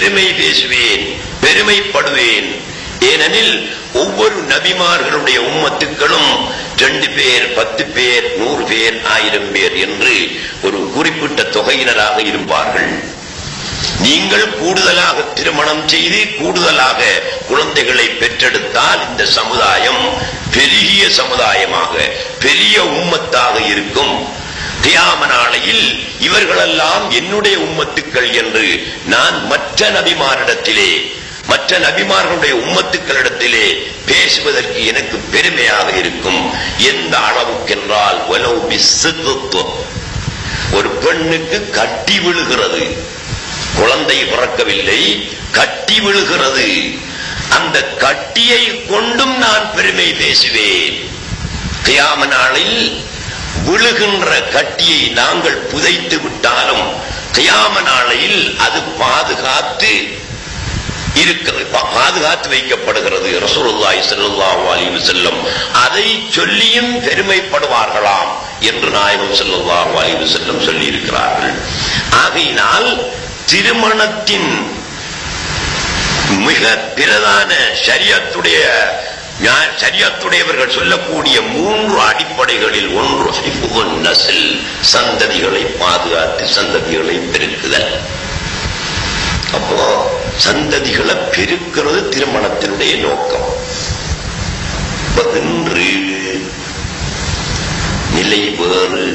பெருமை பேசுவேன், பெருமைப்படுவேன். ஏனெனில் ஒவ்வொரு நபிமார்களுடைய உம்மத்துக்களும் 2 பேர், 10 பேர், 100 பேர், 1000 பேர் என்று ஒரு குறிப்பிட்ட தொகையினராக இருப்பார்கள். நீங்கள் கூடுதலாக திருமணம் செய்து கூடுதலாக குழந்தைகளை பெற்றெடுத்தால் இந்த சமுதாயம் பெரிய சமுதாயமாக, பெரிய உம்மத்தாக இருக்கும். கியாம நாளையில் இவர்களெல்லாம் என்னுடைய உம்மத்துக்கள் என்று நான் மற்ற நபிமாரிடத்திலே, மற்ற நபிமார்களுடைய உம்மத்துக்களிடத்திலே பேசுவதற்கு எனக்கு பெருமையாக இருக்கும். எந்த அளவுக்கென்றால் ஒரு பெண்ணுக்கு கட்டி விழுகிறது, குழந்தை பிறக்கவில்லை, கட்டி விழுகிறது. அந்த கட்டியை கொண்டும் நான் பெருமை பேசுவேன். கியாம நாளில் விழுகின்ற கட்டியை நாங்கள் புதைத்து விட்டாலும் கியாம நாளையில் அது பாதுகாத்து வைக்கப்படுகிறது. ரசூலுல்லாஹி ஸல்லல்லாஹு அலைஹி வஸல்லம் அதை சொல்லியும் பெருமைப்படுவார்களாம் என்று நாயகம் ஸல்லல்லாஹு அலைஹி வஸல்லம் சொல்லி இருக்கிறார்கள். ஆகையினால் திருமணத்தின் மிக பிரதான ஷரியத்துடையவர்கள் சொல்லக்கூடிய 3 அடிப்படைகளில் ஒன்று ஹிஃபுன் நஸ்ல், சந்ததிகளை பாதுகாத்து சந்ததிகளை பெருக்குதல். அப்போ சந்ததிகளை பெருக்கிறது திருமணத்தினுடைய நோக்கம். இன்று நிலை வேறு,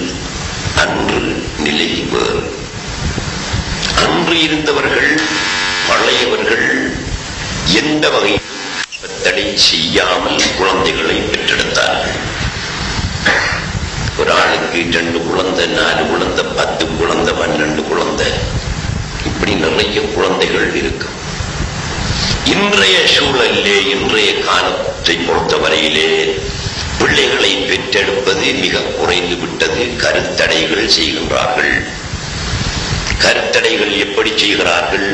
அன்று நிலை வேறு. அன்று இருந்தவர்கள், பழையவர்கள் எந்த வகையில் தடை செய்யாமல் குழந்தைகளை பெற்றெடுத்தார்கள். ஒரு ஆளுக்கு 2 குழந்தை, 4 குழந்தை, 10 குழந்தை, 12 குழந்தை, இப்படி நிறைய குழந்தைகள் இருக்கும். இன்றைய சூழலிலே, இன்றைய காலத்தை பொறுத்தவரையிலே பிள்ளைகளை பெற்றெடுப்பது மிக குறைந்து விட்டது. கருத்தடைகள் செய்கின்றார்கள். கருத்தடைகள் எப்படி செய்கிறார்கள்?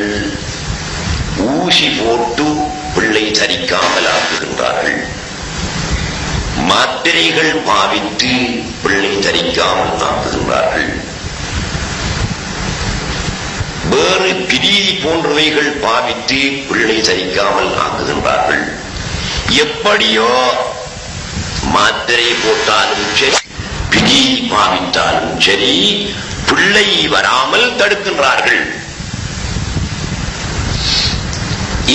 ஊசி போட்டு பிள்ளை தரிக்காமல் ஆக்குகின்றார்கள். மாத்திரைகள் பாவித்து பிள்ளை தரிக்காமல் ஆக்குகின்றார்கள். வேறு பிரீதி போன்றவைகள் பாவித்து பிள்ளை தரிக்காமல் ஆக்குகின்றார்கள். எப்படியோ மாத்திரை போட்டாலும் சரி, பிரீதி பாவித்தாலும் சரி, பிள்ளை வராமல் தடுக்கின்றார்கள்.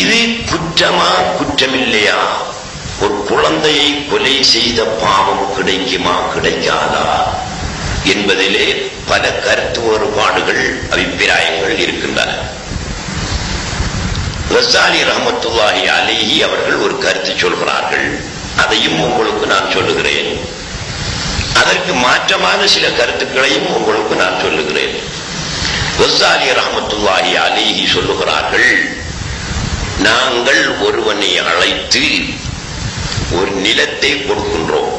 இது குற்றமா, குற்றமில்லையா? ஒரு குழந்தையை கொலை செய்த பாவம் கிடைக்குமா, கிடைக்காதா என்பதிலே பல கருத்து வேறுபாடுகள், அபிப்பிராயங்கள் இருக்கின்றன. கஸாலி ரஹ்மத்துல்லாஹி அலைஹி அவர்கள் ஒரு கருத்து சொல்கிறார்கள். அதையும் உங்களுக்கு நான் சொல்லுகிறேன். அதற்கு மாற்றமான சில கருத்துக்களையும் உங்களுக்கு நான் சொல்லுகிறேன். கஸாலி ரஹ்மத்துல்லாஹி அலைஹி சொல்லுகிறார்கள், நாங்கள் ஒருவனை அழைத்து ஒரு நிலத்தை கொடுக்கின்றோம்,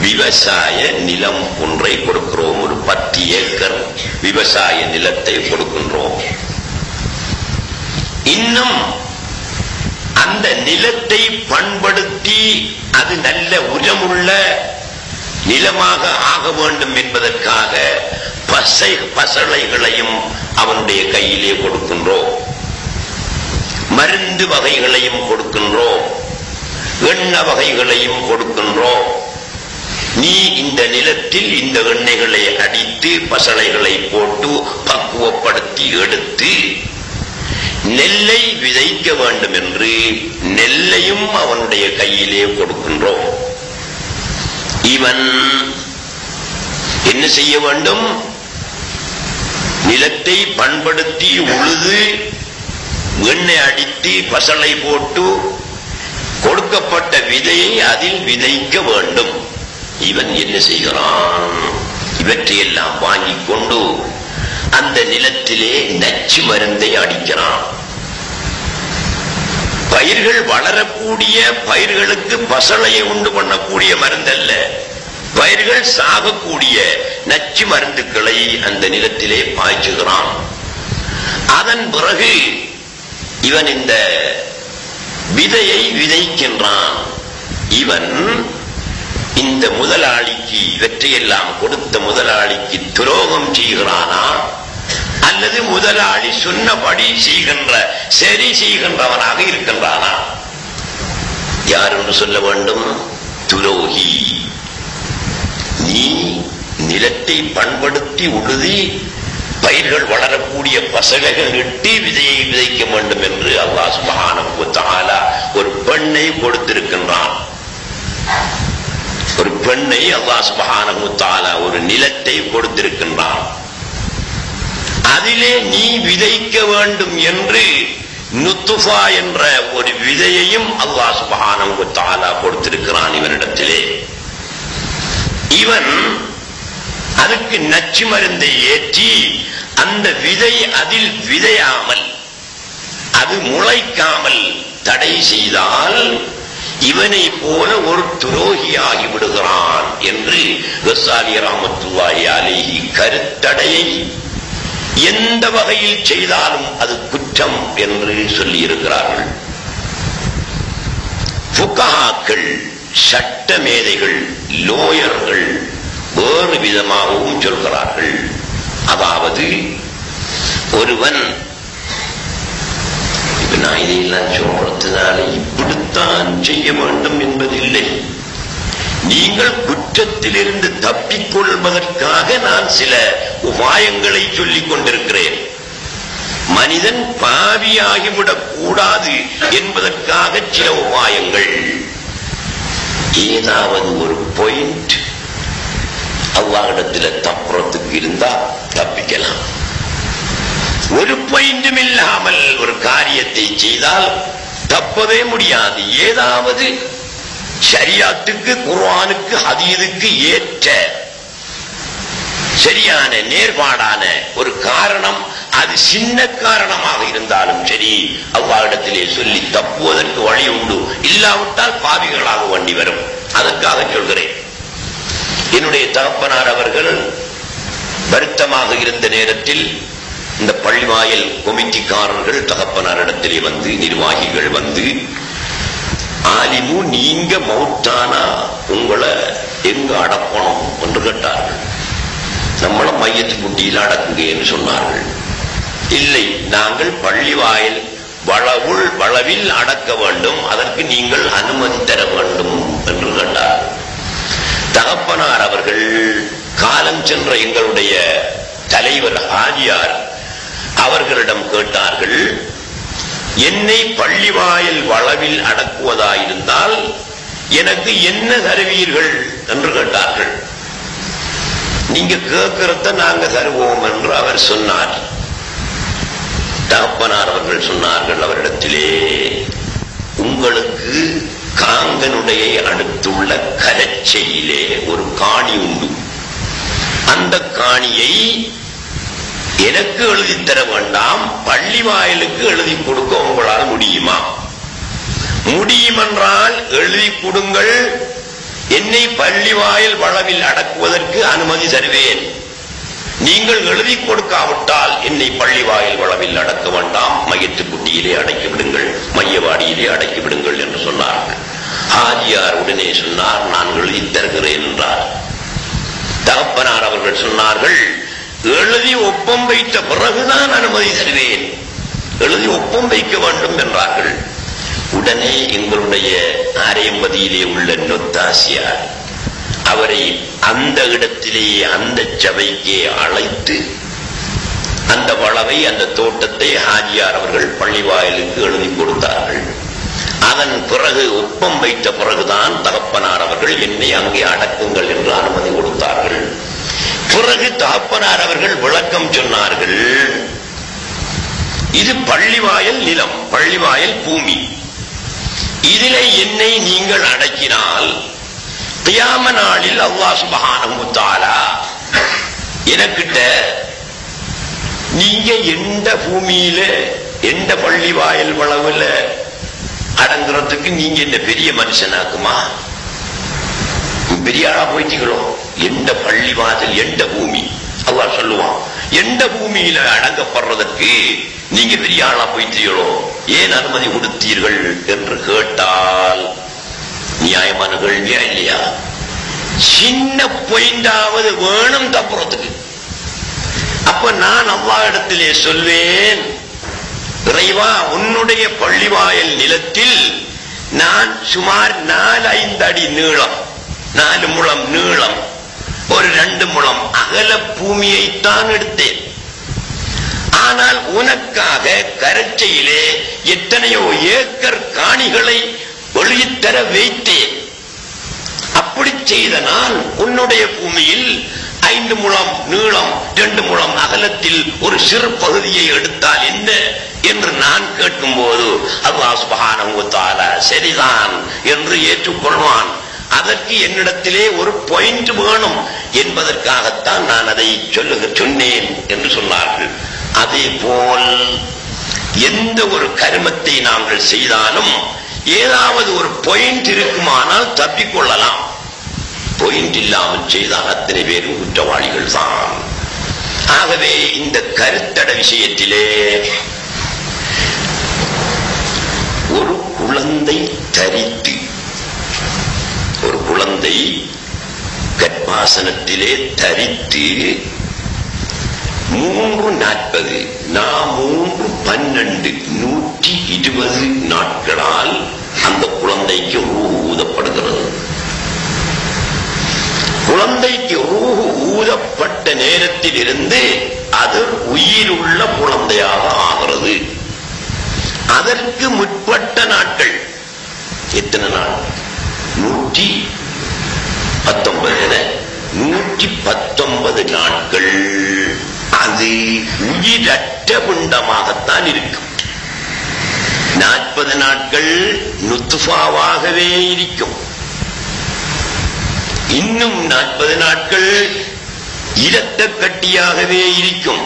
விவசாய நிலம் ஒன்றை கொடுக்கிறோம், ஒரு 10 ஏக்கர் விவசாய நிலத்தை கொடுக்கின்றோம். இன்னும் அந்த நிலத்தை பண்படுத்தி அது நல்ல உரமுள்ள நிலமாக ஆக வேண்டும் என்பதற்காக பசளைகளையும் அவனுடைய கையிலே கொடுக்கின்றோம், மருந்து வகைகளையும் கொடுக்கின்றோம், எண்ணெய் வகைகளையும் கொடுக்கின்றோம். நீ இந்த நிலத்தில் இந்த எண்ணெய்களை அடித்து பசளைகளை போட்டு பக்குவப்படுத்தி எடுத்து நெல்லை விதைக்க வேண்டும் என்று நெல்லையும் அவனுடைய கையிலே கொடுக்கின்றோம். இவன் என்ன செய்ய வேண்டும்? நிலத்தை பண்படுத்தி உழுது எண்ணெய் அடித்து பசளை போட்டு கொடுக்கப்பட்ட விதையை அதில் விதைக்க வேண்டும். இவன் என்ன செய்கிறான்? இவற்றையெல்லாம் வாங்கி கொண்டு அந்த நிலத்திலே நச்சு மருந்தை அடிக்கிறான். பயிர்கள் வளரக்கூடிய பயிர்களுக்கு பசளையை உண்டு பண்ணக்கூடிய மருந்தல்ல, பயிர்கள் சாகக்கூடிய நச்சு மருந்துக்களை அந்த நிலத்திலே பாய்ச்சுகிறான். அதன் பிறகு இவன் இந்த விதையை விதைக்கின்றான். இவன் இந்த முதலாளிக்கு, இவற்றையெல்லாம் கொடுத்த முதலாளிக்கு துரோகம் செய்கிறானா அல்லது முதலாளி சொன்னபடி செய்கின்ற சரி செய்கின்றவனாக இருக்கின்றானா? யார் என்று சொல்ல வேண்டும்? துரோகி. நீ நிலத்தை பண்படுத்தி உழுதி பயிர்கள் வளரக்கூடிய பசலைகள் இட்டு விதையை விதைக்க வேண்டும் என்று அல்லாஹ் சுப்ஹானஹு வ தஆலா ஒரு பெண்ணை கொடுத்திருக்கின்றான். ஒரு பெண்ணை அல்லாஹ் சுப்ஹானஹு வ தஆலா ஒரு நிலத்தை கொடுத்திருக்கின்றான். அதிலே நீ விதைக்க வேண்டும் என்று நுத்ஃபா என்ற ஒரு விதையையும் அல்லாஹ் சுப்ஹானஹு வ தஆலா கொடுத்திருக்கிறான் இவனிடத்திலே. இவன் அதுக்கு நச்சு மருந்தை ஏற்றி அந்த விதை அதில் விதையாமல் அது முளைக்காமல் தடை செய்தால் இவனை போல ஒரு துரோகியாகி விடுகிறான் என்று கஸ்ஸாலி ரஹ்மத்துல்லாஹி அலைஹி கருத்தடையை எந்த வகையில் செய்தாலும் அது குற்றம் என்று சொல்லி இருக்கிறார்கள். ஃபுகஹாக்கள், சட்ட மேதைகள், லோயர்கள் வேறு விதமாகவும் சொல்கிறார்கள். அதாவது ஒருவன், நான் இதையெல்லாம் சொல்றதுனால இப்படித்தான் செய்ய வேண்டும் என்பதில்லை. நீங்கள் குற்றத்திலிருந்து தப்பிக்கொள்வதற்காக நான் சில உபாயங்களை சொல்லிக் கொண்டிருக்கிறேன். மனிதன் பாவியாகிவிடக் கூடாது என்பதற்காக சில உபாயங்கள். ஏதாவது ஒரு பாயிண்ட் அல்லாஹ்விடத்தில் தப்புறத்துக்கு இருந்தா தப்பிக்கலாம். ஒரு பாயிண்டும் இல்லாமல் ஒரு காரியத்தை செய்தால் தப்பவே முடியாது. ஏதாவது ஷரியத்துக்கு, குர்ஆனுக்கு, ஹதீஸுக்கு ஏற்ற சரியான நேர்பாடான ஒரு காரணம், அது சின்ன காரணமாக இருந்தாலும் சரி, அல்லாஹ்விடத்திலே சொல்லி தப்புவதற்கு வழி உண்டு. இல்லாவிட்டால் பாவிகளாக வேண்டி வரும். அதற்காக சொல்கிறேன். என்னுடைய தகப்பனார் அவர்கள் வருத்தமாக இருந்த நேரத்தில் இந்த பள்ளிவாயல் கமிட்டிக்காரர்கள் தகப்பனாரிடத்திலே வந்து, நிர்வாகிகள் வந்து, ஆலிமு நீங்க மௌத்தானா உங்களை எங்க அடக்கணும் என்று கேட்டார்கள். நம்மள மையத்து குட்டியில் அடக்குங்க என்று சொன்னார்கள். இல்லை, நாங்கள் பள்ளிவாயல் வளவில் அடக்க வேண்டும், அதற்கு நீங்கள் அனுமதி தர வேண்டும் என்று கேட்டார். தகப்பனார் அவர்கள் காலம் சென்ற எங்களுடைய தலைவர் ஹாஜியார் அவர்களிடம் கேட்டார்கள், என்னை பள்ளிவாயல் வளவில் அடக்குவதாயிருந்தால் எனக்கு என்ன தருவீர்கள் என்று கேட்டார்கள். நீங்க கேட்கிறத நாங்க தருவோம் என்று அவர் சொன்னார். தகப்பனார் அவர்கள் சொன்னார்கள் அவரிடத்திலே, உங்களுக்கு காங்கனுடைய அடுத்துள்ள கரச்சையிலே ஒரு காணி உண்டு. அந்த காணியை எனக்கு எழுதி தர வேண்டாம், பள்ளிவாயலுக்கு எழுதி கொடுக்க உங்களால் முடியுமா? முடியுமென்றால் எழுதி கொடுங்கள், என்னை பள்ளிவாயல் வளவில் அடக்குவதற்கு அனுமதி தருவேன். நீங்கள் எழுதி கொடுக்காவிட்டால் என்னை பள்ளிவாயல் வளவில் அடக்க வேண்டாம், மையத்து குட்டியிலே அடக்கி விடுங்கள், மையவாடியிலே அடக்கி விடுங்கள் என்று சொன்னார்கள். ஹாஜியார் உடனே சொன்னார், நான் எழுதி தருகிறேன் என்றார். தகப்பனார் அவர்கள் சொன்னார்கள், எழுதி ஒப்பம் வைத்த பிறகுதான் அனுமதி தருவேன், எழுதி ஒப்பம் வைக்க வேண்டும் என்றார்கள். உடனே எங்களுடைய ஆரையம்பதியிலே உள்ள நொத்தாசியார் அவரை அந்த இடத்திலேயே அந்த சபைக்கே அழைத்து அந்த வளவை, அந்த தோட்டத்தை ஹாஜியார் அவர்கள் பள்ளிவாயலுக்கு எழுதி கொடுத்தார்கள். அதன் பிறகு ஒப்பம் வைத்த பிறகுதான் தகப்பனார் அவர்கள் என்னை அங்கே அடக்குங்கள் என்று அனுமதி கொடுத்தார்கள். பிறகு தகப்பனார் அவர்கள் விளக்கம் சொன்னார்கள், இது பள்ளிவாயல் நிலம், பள்ளிவாயல் பூமி, இதிலே என்னை நீங்கள் அடக்கினால் கியாம நாளில் அல்லாஹ் சுப்ஹானஹு வ தஆலா எனக்கிட்ட நீங்க எந்த பூமியில எந்த பள்ளிவாயல் வளவுல அடங்குறதுக்கு நீங்க என்ன பெரிய மனுஷனாக்குமா? பெரிய ஆளா போயிட்டீங்களோ? எந்த பள்ளிவாசல், எந்த பூமி, அல்லாஹ் சொல்லுவான், எந்த பூமியில அடங்கப்படுறதற்கு நீங்க பெரிய ஆளா போயிட்டீங்களோ, ஏன் அனுமதி கொடுத்தீர்கள் என்று கேட்டால் நியாயமான கேள்வியா இல்லையா? சின்ன பொயிண்டாவது வேணும் தப்புறதுக்கு. அப்ப நான் அல்லாஹ்விடத்திலே சொல்வேன், இறைவா, உன்னுடைய பள்ளிவாயல் நிலத்தில் நான் சுமார் 4-5 அடி நீளம், 4 முழம் நீளம், ஒரு 2 முழம் அகல பூமியைத்தான் எடுத்தேன். ஆனால் உனக்காக கரைச்சையிலே எத்தனையோ ஏக்கர் காணிகளை வெளியித்தர வைத்தேன். அப்படி செய்த நான் உன்னுடைய பூமியில் 5 முழம் நீளம் 2 முழம் அகலத்தில் ஒரு சிறு பகுதியை எடுத்தால் என்ன என்று நான் கேட்கும் போது அல்லாஹ் சுப்ஹானஹு வ தஆலா சரிதான் என்று ஏற்றுக்கொள்வான். அதற்கு என்னிடத்திலே ஒரு பாயிண்ட் வேணும் என்பதற்காகத்தான் நான் அதை சொன்னேன் என்று சொன்னார்கள். அதே போல் எந்த ஒரு கர்மத்தை நாங்கள் செய்தாலும் ஏதாவது ஒரு பாயிண்ட் இருக்குமானால் தப்பிக்கொள்ளலாம். பாயிண்ட் இல்லாமல் செய்தால் அத்தனை பேரும் குற்றவாளிகள் தான். ஆகவே இந்த கருத்தட விஷயத்திலே ஒரு குழந்தை தரித்து, ஒரு குழந்தை கர்ப்பாசனத்திலே தரித்து 3:40 3:12 120 நாட்களால் அந்த குழந்தைக்கு ரூஹ் ஊதப்படுகிறது. குழந்தைக்கு ரூஹ் ஊதப்பட்ட நேரத்தில் இருந்து அது உயிருள்ள குழந்தையாக ஆகிறது. அதற்கு முற்பட்ட நாட்கள் எத்தனை நாள்? 119 நாட்கள் அது உயிரற்ற பிண்டமாகத்தான் இருக்கும். 40 நாட்கள் நுத்ஃபாவாகவே இருக்கும். இன்னும் 40 நாட்கள் இரத்த கட்டியாகவே இருக்கும்.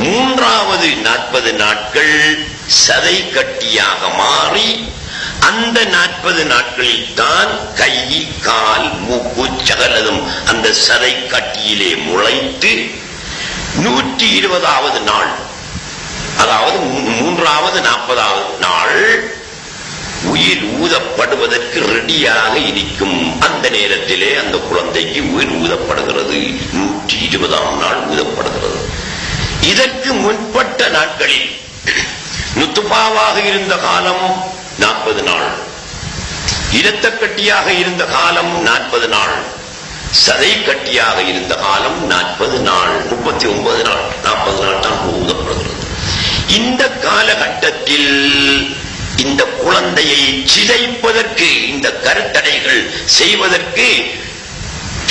3வது 40 நாட்கள் சதை கட்டியாக மாறி அந்த 40 நாட்களில் தான் கை, கால், மூக்கு சகலதும் அந்த சதை கட்டியிலே முளைத்து 120வது நாள், அதாவது 3வது 40வது நாள் உயிர் ஊதப்படுவதற்கு ரெடியாக இருக்கும். அந்த நேரத்திலே அந்த குழந்தைக்கு உயிர் ஊதப்படுகிறது. 120ஆம் நாள் ஊதப்படுகிறது. இதற்கு முற்பட்ட நாட்களில் நுத்ஃபாவாக இருந்த காலம் 40 நாள், இரத்த கட்டியாக இருந்த காலம் 40 நாள், சதை கட்டியாக இருந்த காலம் 40 நாள், 39 நாள், 40 நாள் தான் ஊதப்படுகிறது. இந்த காலகட்டத்தில் இந்த குழந்தையை சிதைப்பதற்கு, இந்த கருத்தடைகள் செய்வதற்கு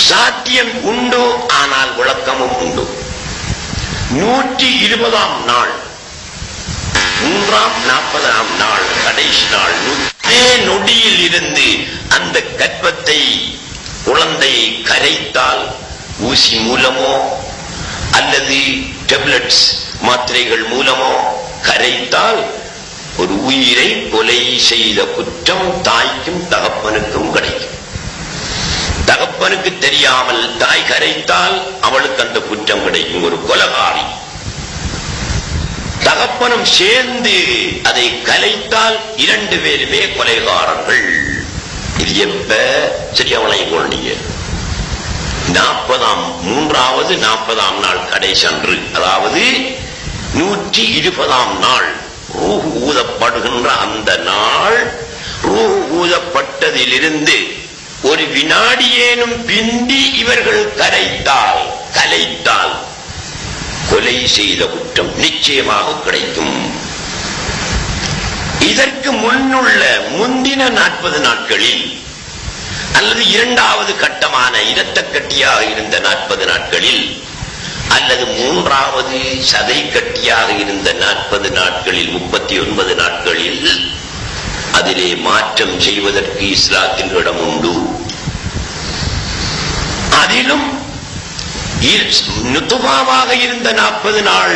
சாத்தியம் உண்டு. ஆனால் விளக்கமும் உண்டு. 120ஆம் நாள், 3ஆம் 40ஆம் நாள், கடைசி நாள், நொடியில் இருந்து அந்த கர்ப்பத்தை குழந்தையை கரைத்தால், ஊசி மூலமோ அல்லது டேப்லெட்ஸ் மாத்திரைகள் மூலமோ கரைத்தால் ஒரு உயிரை கொலை செய்த குற்றம் தாய்க்கும் தகப்பனுக்கும் கிடைக்கும். தகப்பனுக்கு தெரியாமல் தாய் கரைத்தால் அவளுக்கு அந்த குற்றம் கிடைக்கும். ஒரு கொலைகாரி தகப்பனும் சேர்ந்து அதை கலைத்தால் 2 பேருமே கொலைகாரர்கள். இது எப்ப சரியாவளை கொண்டீங்க? 3வது 40ஆம் நாள் கடைசி அன்று, அதாவது 120ஆம் நாள் ரூஹ் ஊதப்படுகின்ற அந்த நாள். ரூஹ் ஊதப்பட்டதிலிருந்து ஒரு வினாடியேனும் பிந்தி இவர்கள் கலைத்தால் கொலை செய்த குற்றம் நிச்சயமாக கிடைக்கும். இதற்கு முந்தின 40 நாட்களில் அல்லது 2வது கட்டமான இரத்த கட்டியாக இருந்த 40 நாட்களில் அல்லது 3வது சதை கட்டியாக இருந்த 40 நாட்களில் 39 நாட்களில் அதிலே மாற்றம் செய்வதற்கு இஸ்லாத்தின் இடம் உண்டு. அதிலும் நுத்ஃபாவாக இருந்த 40 நாள்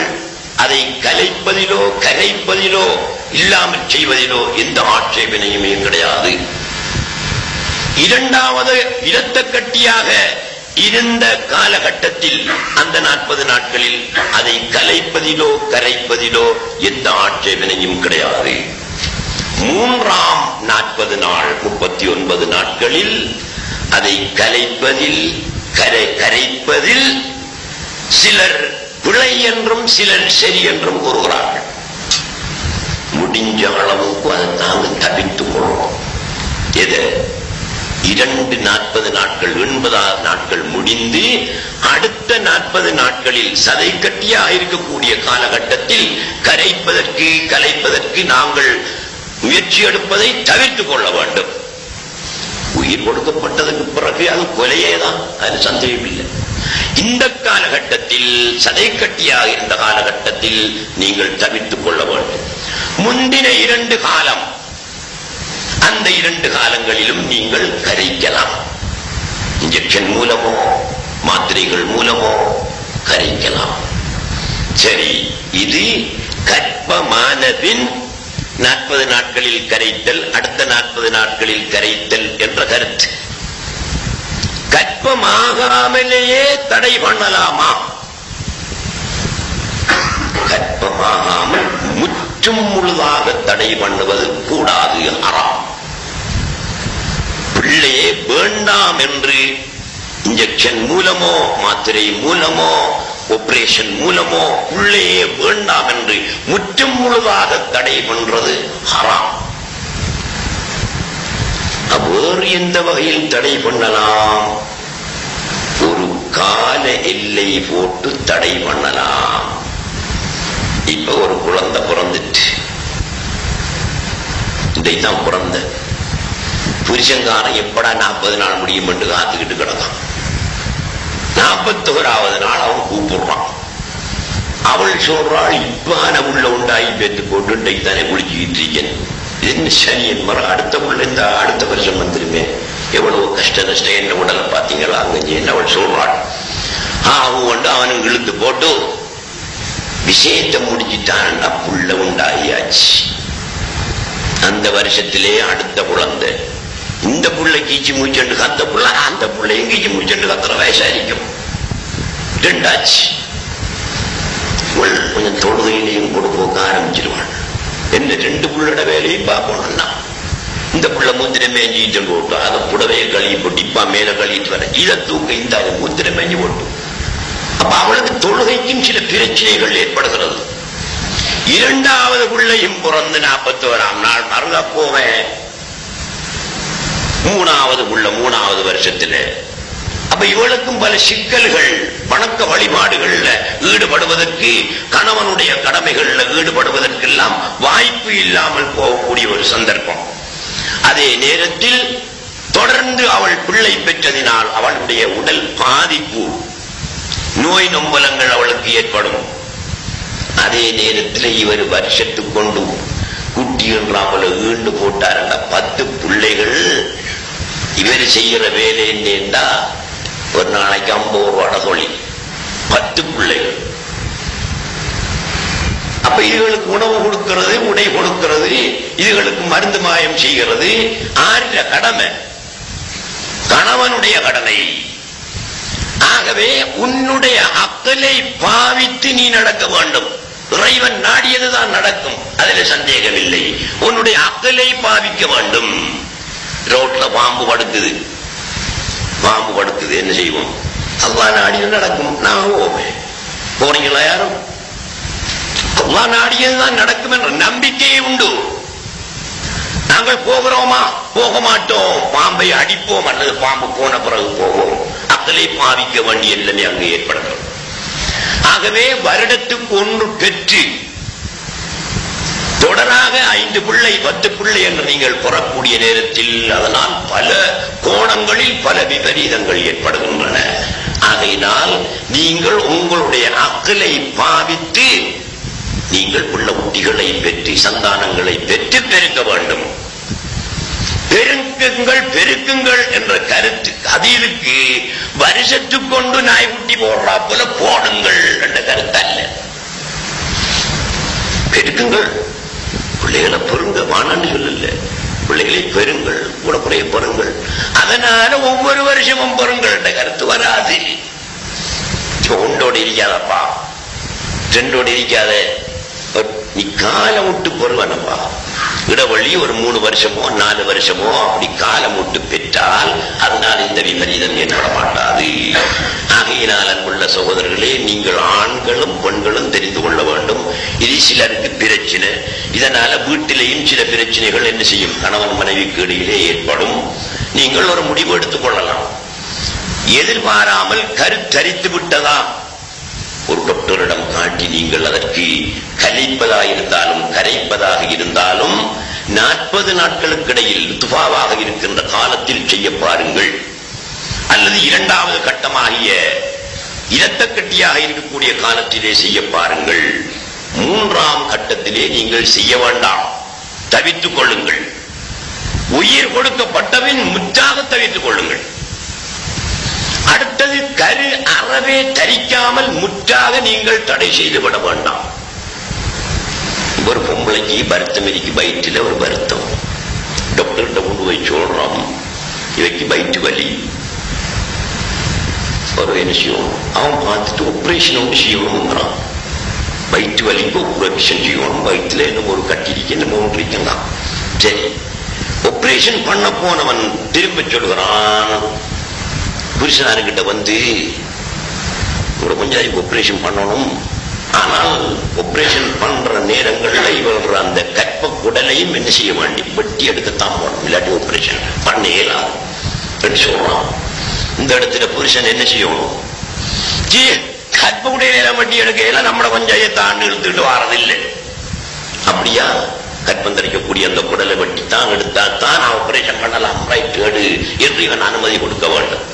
அதை கலைப்பதிலோ கரைப்பதிலோ இல்லாமல் செய்வதிலோ எந்த ஆட்சேபனையுமே கிடையாது. 2வது இரத்த கட்டியாக இருந்த காலகட்டத்தில் அந்த 40 நாட்களில் அதை கலைப்பதிலோ கரைப்பதிலோ எந்த ஆட்சேபனையும் கிடையாது. 3ஆம் 40 நாள் 39 நாட்களில் அதை கலைப்பதில் கரைப்பதில் சிலர் பிழை என்றும் சிலர் சரி என்றும் கூறுகிறார்கள். முடிஞ்ச அளவுக்கு அதை நாங்கள் தவித்துக் கொள்வோம். எது 40 நாட்கள் 80 நாட்கள் முடிந்து அடுத்த 40 நாட்களில் சதை கட்டியாக இருக்கக்கூடிய காலகட்டத்தில் கலைப்பதற்கு நாங்கள் முயற்சி எடுப்பதை தவிர்த்துக் கொள்ள வேண்டும். உயிர் கொடுக்கப்பட்டதற்கு பிறகு அது கொலையேதான், அது சந்தேகம் இல்லை. இந்த காலகட்டத்தில் சதை கட்டியாக இருந்த காலகட்டத்தில் நீங்கள் தவிர்த்துக் கொள்ள வேண்டும். முந்தின 2 காலம், அந்த 2 காலங்களிலும் நீங்கள் கரைக்கலாம். இன்ஜெக்ஷன் மூலமோ மாத்திரைகள் மூலமோ கரைக்கலாம். சரி, இது கர்ப்பமான பின் 40 நாட்களில் கரைத்தல், அடுத்த 40 நாட்களில் கரைத்தல் என்ற கருத்து. கர்ப்பமாகாமலேயே தடை பண்ணலாமா? கர்ப்பமாகாமல் முற்றும் முழுதாக தடை பண்ணுவது கூடாது, ஹராம். பிள்ளையே வேண்டாம் என்று இன்ஜெக்ஷன் மூலமோ மாத்திரை மூலமோ ஆபரேஷன் மூலமோ பிள்ளையே வேண்டாம் என்று முற்றும் முழுதாக தடை பண்றது ஹராம். வேறு எந்த வகையில் தடை பண்ணலாம்? ஒரு கால எல்லை போட்டு தடை பண்ணலாம். இப்ப ஒரு குழந்தை பிறந்துட்டு, இதைத்தான் பிறந்த புருஷங்காரன் எப்படா 40 நாள் முடியும் என்று காத்துக்கிட்டு கிடக்கான். 41வது நாள் அவன் கூப்பிடுறான். அவள் சொல்றாள், இப்பான உள்ள உண்டாகி பேத்து போட்டு இன்றைக்கு தானே குளிச்சுக்கிட்டு இருக்கேன். என்ன சனி என்பற அடுத்த உள்ள இந்த அடுத்த வருஷம் வந்துருமே, எவ்வளவு கஷ்ட நஷ்டம், என்ன உடலை பார்த்தீங்களா அங்கே என்ன அவள் சொல்றாள். அவன் அவனும் இழுத்து போட்டு விஷயத்தை முடிச்சுட்டான். புள்ள உண்டாகியாச்சு. அந்த வருஷத்திலே அடுத்த குழந்தை. இந்த புள்ள கீச்சு மூச்சண்டு கத்த புள்ள, அந்த புள்ளையும் கீச்சு மூச்சண்டு கத்துற வயசாയിരിக்கும். 2 ஆச்சு. கொஞ்சம் தொழுகையிலையும் கொடுக்க ஆரம்பிச்சிருவான். என்ன 2 புள்ளோட வேலையும் பார்க்கணும்னா, இந்த புள்ள மூத்திர மேஞ்சிட்டு போட்டு அதை புடவையை கழுவி போட்டு இப்ப மேல கழுவிட்டு வர, இதை தூக்க இந்த மூத்திர மேஞ்சி போட்டு. அப்ப அவளுக்கு தொழுகைக்கும் சில பிரச்சனைகள் ஏற்படுகிறது. 2வது பிள்ளையும் பிறந்து 41ஆம் நாள் மறந்தா போவேன். 3வது புள்ள 3வது வருஷத்துல. அப்ப இவளுக்கும் பல சிக்கல்கள். வணக்க வழிபாடுகள்ல ஈடுபடுவதற்கு, கணவனுடைய கடமைகள்ல ஈடுபடுவதற்கெல்லாம் வாய்ப்பு இல்லாமல் போகக்கூடிய ஒரு சந்தர்ப்பம். அதே நேரத்தில் தொடர்ந்து அவள் பிள்ளை பெற்றதினால் அவளுடைய உடல் பாதிப்பு, நோய் நொம்பலங்கள் அவளுக்கு ஏற்படும். அதே நேரத்தில் இவர் வருஷத்துக்கு கொண்டு குட்டி என்றாமல் ஈண்டு போட்டாருன்னா 10 பிள்ளைகள். இவர் செய்கிற வேலை என்னன்னா, ஒரு நாளைக்கு 50 ரூபாட சொல்லி 10 பிள்ளைகள். அப்ப இதுகளுக்கு உணவு கொடுக்கிறது, உடை கொடுக்கிறது, இதுகளுக்கு மருந்து மாயம் செய்கிறது ஆரிய கடமை, கணவனுடைய கடமை. ஆகவே உன்னுடைய அக்கலை பாவித்து நீ நடக்க வேண்டும். இறைவன் நாடியதுதான் நடக்கும், அதில் சந்தேகம் இல்லை. உன்னுடைய அக்கலை பாவிக்க வேண்டும். ரோட்ல பாம்பு படுக்குது, என்ன செய்வோம்? அல்லாஹ் நாடியது நடக்கும், நான் போவேன். போறீங்களா யாரும்? அல்லாஹ் நாடியதுதான் நடக்கும் என்ற நம்பிக்கையே உண்டு. நாங்கள் போகிறோமா? போக மாட்டோம். பாம்பை அடிப்போம் அல்லது பாம்பு போன பிறகு போவோம். அக்கலை பாவிக்க வேண்டிய நிலைமை அங்கு ஏற்படுகிறது. ஆகவே வருடத்துக்கு 1 பெற்று தொடராக 5 பிள்ளை 10 பிள்ளை என்று நீங்கள் பெறக்கூடிய நேரத்தில் அதனால் பல கோணங்களில் பல விபரீதங்கள் ஏற்படுகின்றன. ஆகையினால் நீங்கள் உங்களுடைய அக்கலை பாவித்து நீங்கள் பிள்ளை குட்டிகளை பெற்று சந்தானங்களை பெற்று பெருக்க வேண்டும். பெருக்குங்கள் என்ற கருத்து அதற்கு வருஷத்துக்கு கொண்டு நாய்க்குட்டி போடுறா போல போடுங்கள் என்ற கருத்து அல்ல. பெருக்குங்கள், பிள்ளைகளை பெருங்க வானான்னு சொல்லல, பிள்ளைகளை பெருங்கள், கூட குறைய பெறுங்கள். அதனால ஒவ்வொரு வருஷமும் பெறுங்கள் என்ற கருத்து வராது. ஒன்றோடு இருக்காதப்பா, 2ஓடு இருக்காத, நீ காலை விட்டு பெறுவானப்பா. இடைவெளி ஒரு 3 வருஷமோ 4 வருஷமோ அப்படி காலம் விட்டு பெற்றால் அதனால் இந்த விபரீதம் ஏற்பட மாட்டாது. ஆகையினால் அன்புள்ள சகோதரர்களே, நீங்கள் ஆண்களும் பெண்களும் தெரிந்து கொள்ள வேண்டும். இது சிலருக்கு பிரச்சனை. இதனால வீட்டிலேயும் சில பிரச்சனைகள் என்ன செய்யும், கணவன் மனைவிக்கு இடையிலே ஏற்படும். நீங்கள் ஒரு முடிவு எடுத்துக் கொள்ளலாம். எதிர்பாராமல் கருத்தரித்து விட்டதா ஒரு டாக்டரிடம் காட்டி நீங்கள் அதற்கு கலைப்பதாக கரைப்பதாக இருந்தாலும் 40 நாட்களுக்கு இடையில் துபாவாக இருக்கின்ற காலத்தில் செய்ய பாருங்கள். அல்லது 2வது கட்டமாகிய இரத்தக்கட்டியாக இருக்கக்கூடிய காலத்திலே செய்ய பாருங்கள். 3ஆம் கட்டத்திலே நீங்கள் செய்ய வேண்டாம், தவித்துக் கொள்ளுங்கள். உயிர் கொடுக்கப்பட்டவின் முற்றாக தவித்துக் கொள்ளுங்கள். அடுத்தது கரு அறவே தரிக்காமல் முற்றாக நீங்கள் தடை செய்து விட வேண்டாம். ஒரு பொம்பளைக்கு வருத்தம் இருக்கு, வயிற்றில் ஒரு வருத்தம். டாக்டர்கிட்ட கொண்டு போய் சொல்றோம், இவைக்கு வயிற்று வலி, ஒரு என்ன செய்யணும், அவன் பார்த்துட்டு ஆபரேஷன் ஒன்று செய்யணுங்கிறான். வயிற்று வலிக்கு ஆபரேஷன் செய்யணும், வயிற்றுல இன்னும் ஒரு கட்டிருக்கு, என்னமோ ஒன்று இருக்கலாம். சரி, ஆபரேஷன் பண்ண போனவன் திரும்ப சொல்கிறான் புருஷனாருக்கிட்ட வந்து, இவரை கொஞ்சம் ஆபரேஷன் பண்ணணும், ஆனால் ஆபரேஷன் பண்ற நேரங்களில் இவர அந்த கற்ப குடலையும் என்ன செய்ய வேண்டி வெட்டி எடுக்கத்தான் போகணும், இல்லாட்டி ஆபரேஷன் பண்ணலாம் சொல்றான். இந்த இடத்துல புருஷன் என்ன செய்யணும், கற்ப குடையில வெட்டி எடுக்க நம்மளை பஞ்சாயத்து ஆண்டு இழுத்துட்டு வாரதில்லை. அப்படியா, கற்பம் தரிக்கக்கூடிய அந்த குடலை வெட்டி தான் எடுத்தால் தான் ஆபரேஷன் பண்ணலாம், ரைட் எடு என்று இவன் அனுமதி கொடுக்க வேண்டும்.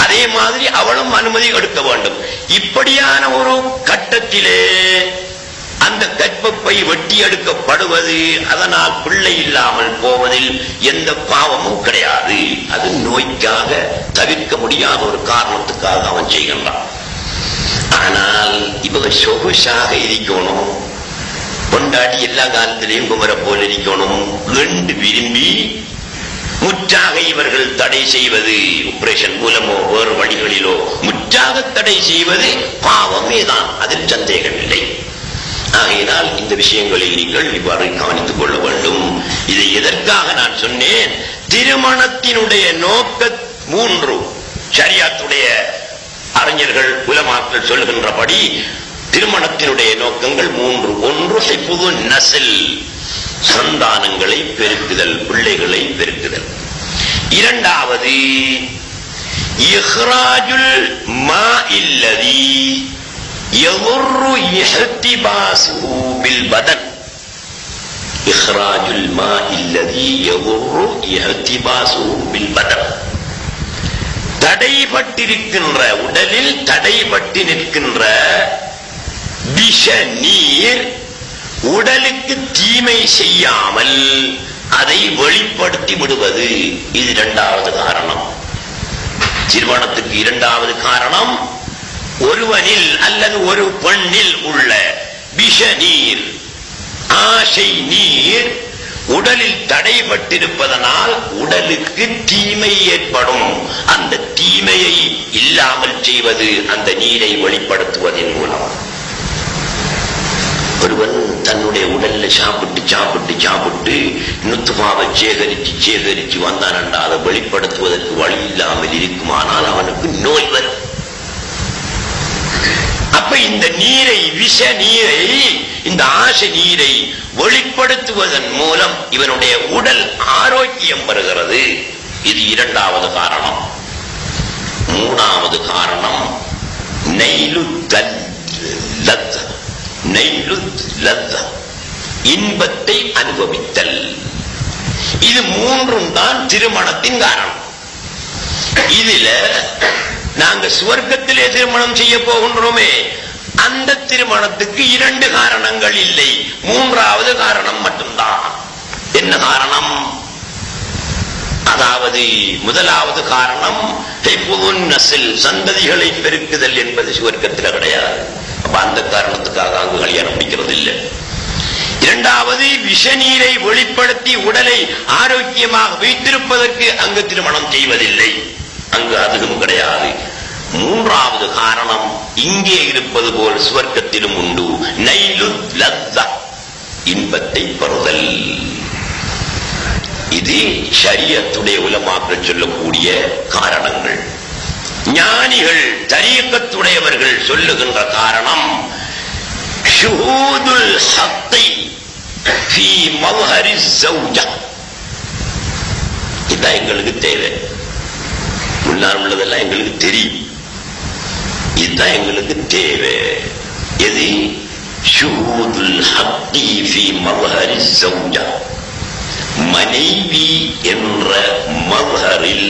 அதே மாதிரி அவளும் அனுமதி எடுக்க வேண்டும். இப்படியான ஒரு கட்டத்திலே அந்த கற்பப்பை வெட்டி எடுக்கப்படுவது, அதனால் பிள்ளை இல்லாமல் போவதில் எந்த பாவமும் கிடையாது. அது நோய்க்காக தவிர்க்க முடியாத ஒரு காரணத்துக்காக அவன் செய்கின்றான். ஆனால் இவங்க சொகுசாக இருக்கணும், கொண்டாடி எல்லா காலத்திலையும் குமர போல் இருக்கணும் என்று விரும்பி முற்றாக இவர்கள் தடை செய்வது, ஆபரேஷன் மூலமோ வேறு வழிகளிலோ முற்றாக தடை செய்வது பாவமே தான், அதில் சந்தேகமில்லை. ஆகையினால் இந்த விஷயங்களில் நீங்கள் இவ்வாறு கவனித்துக் கொள்ள வேண்டும். இதை எதற்காக நான் சொன்னேன், திருமணத்தினுடைய நோக்க 3 ஷரியத்துடைய அறிஞர்கள் உலமாக்கள் சொல்லுகின்றபடி திருமணத்தினுடைய நோக்கங்கள் 3. 1 ஹிஃபுது நஸ்ல், சந்தானங்களை பெருக்குதல், பிள்ளைகளை பெருக்குதல். 2வது இஹ்ராஜுல் மாஇல்லதி யதுர்ரு இஹ்திபாஸுஹு பில் பதன். இஹ்ராஜுல் மாஇல்லதி யதுர்ரு இஹ்திபாஸுஹு பில் பதன். தடைபட்டிருக்கின்ற உடலில் தடைபட்டு நிற்கின்ற விஷ நீர் உடலுக்கு தீமை செய்யாமல் அதை வெளிப்படுத்தி விடுவது, இது 2வது காரணம். திருமணத்துக்கு 2வது காரணம், ஒருவனில் அல்லது ஒரு பெண்ணில் உள்ள விஷ நீர், ஆசை நீர் உடலில் தடைபட்டிருப்பதனால் உடலுக்கு தீமை ஏற்படும். அந்த தீமையை இல்லாமல் செய்வது அந்த நீரை வெளிப்படுத்துவதன் மூலம். ஒருவன் தன்னுடைய உடல்ல சாப்பிட்டு சாப்பிட்டு சாப்பிட்டு நுத்துமாவை சேகரிச்சு வந்தான், அதை வெளிப்படுத்துவதற்கு வழி இல்லாமல் இருக்குமானால் அவனுக்கு நோய் வரும். அப்ப இந்த நீரை, விஷ நீரை, இந்த ஆசை நீரை வெளிப்படுத்துவதன் மூலம் இவனுடைய உடல் ஆரோக்கியம் பெறுகிறது. இது 2வது காரணம். 3வது காரணம் நைலு லத், இன்பத்தை அனுபவித்தல். இது 3ம் தான் திருமணத்தின் காரணம். இதுல நாங்க சுவர்க்கத்திலே திருமணம் செய்ய போகின்றோமே, அந்த திருமணத்துக்கு 2 காரணங்கள் இல்லை, 3வது காரணம் மட்டும்தான். என்ன காரணம்? அதாவது 1வது காரணம் ஹிஃபுதுன் நஸ்ல், சந்ததிகளை பெருக்குதல் என்பது சுவர்க்கத்தில் கிடையாது. அப்ப அந்த காரணத்துக்காக அங்கு கல்யாணம் முடிக்கிறது இல்லை. 2வது விஷநீரை வெளிப்படுத்தி உடலை ஆரோக்கியமாக வைத்திருப்பதற்கு அங்கு திருமணம் செய்வதில்லை, அங்கு அதுவும் கிடையாது. 3வது காரணம் இங்கே இருப்பது போல் சுவர்க்கத்திலும் உண்டு, நைலு லத்தா, இன்பத்தை பெறுதல். இது ஷரியத்துடைய உலமாக்கள் சொல்லக்கூடிய காரணங்கள். ஞானிகள் தரீக்கத்துடையவர்கள் சொல்லுகின்ற காரணம் ஷுஹூதுல் ஹக்கி ஃபீ மவ்ஹரி ஸௌஜா. இதான் எங்களுக்கு தேவை. முன்னால் உள்ளதெல்லாம் எங்களுக்கு தெரியும். இதுதான் எங்களுக்கு தேவை. எது? ஷுஹூதுல் ஹக்கி ஃபீ மவ்ஹரி ஸௌஜா. மனைவி என்ற மவ்ஹரில்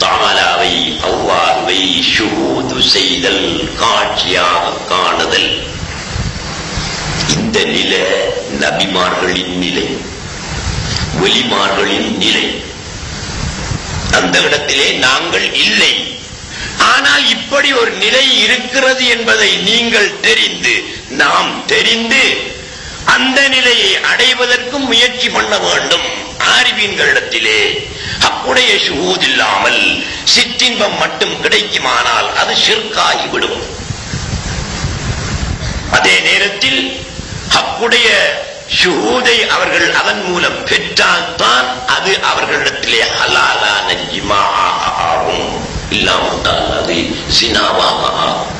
தாலாவை அவ்வாறுவை ஷுஹூது செய்தல், காட்சியாக காணுதல். இந்த நிலை நபிமார்களின் நிலை, ஒலிமார்களின் நிலை. அந்த இடத்திலே நாங்கள் இல்லை. ஆனால் இப்படி ஒரு நிலை இருக்கிறது என்பதை நீங்கள் தெரிந்து, நாம் தெரிந்து அந்த நிலையை அடைவதற்கும் முயற்சி பண்ண வேண்டும். ஆரிவீன்களிடத்திலே ஹக்குடைய ஷுஹூத் இல்லாமல் சிற்றின்பம் மட்டும் கிடைக்குமானால் அது ஷிர்காகிவிடும். அதே நேரத்தில் ஹக்குடைய ஷுஹூதை அவர்கள் அதன் மூலம் பெற்றால்தான் அது அவர்களிடத்திலே ஹலாலான ஜிமாஆக ஆகும். இல்லாவிட்டால் அது சினாவாக ஆகும்.